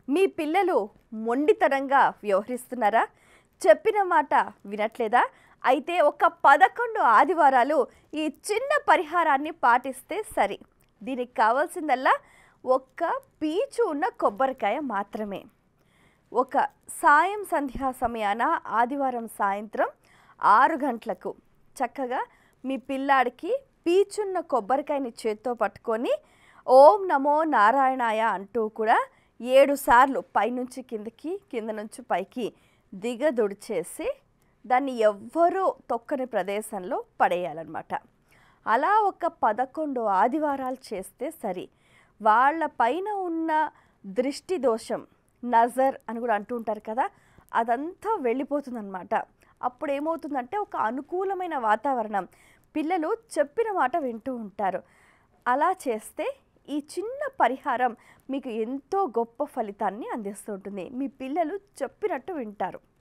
మీ పిల్లలు మొండితనంగా వ్యవహరిస్తున్నారా? చెప్పిన మాట వినట్లేదా? అయితే ఒక 11 ఆదివారాలు ఈ చిన్న పరిహారాన్ని పాటిస్తే సరి. దీనికి కావాల్సిందల్లా ఒక్క పీచు ఉన్న కొబ్బరికాయ మాత్రమే. ఒక సాయం సంధ్యా సమయాన ఆదివారం సాయంత్రం 6 గంటలకు చక్కగా మీ పిల్లాడికి పీచున్న కొబ్బరికాయని చేత్తో పట్టుకొని ఓం నమో నారాయణాయ అంటూ కూడా 7 సార్లు పైనుంచి కిందకి, కింద నుంచి పైకి దిగదుడిచేసి దాన్ని ఎవ్వరూ తొక్కని ప్రదేశంలో పడేయాలన్నమాట. అలా ఒక 11 ఆదివారాలు చేస్తే సరి. వాళ్ళ పైన ఉన్న దృష్టి దోషం, నజర్ అని కూడా అంటూ ఉంటారు కదా, అదంతా వెళ్ళిపోతుందన్నమాట. అప్పుడు ఏమవుతుందంటే ఒక అనుకూలమైన వాతావరణం, పిల్లలు చెప్పిన మాట వింటూ ఉంటారు. అలా చేస్తే ఈ చిన్న పరిహారం మీకు ఎంతో గొప్ప ఫలితాన్ని అందిస్తుంటుంది. మీ పిల్లలు చెప్పినట్టు వింటారు.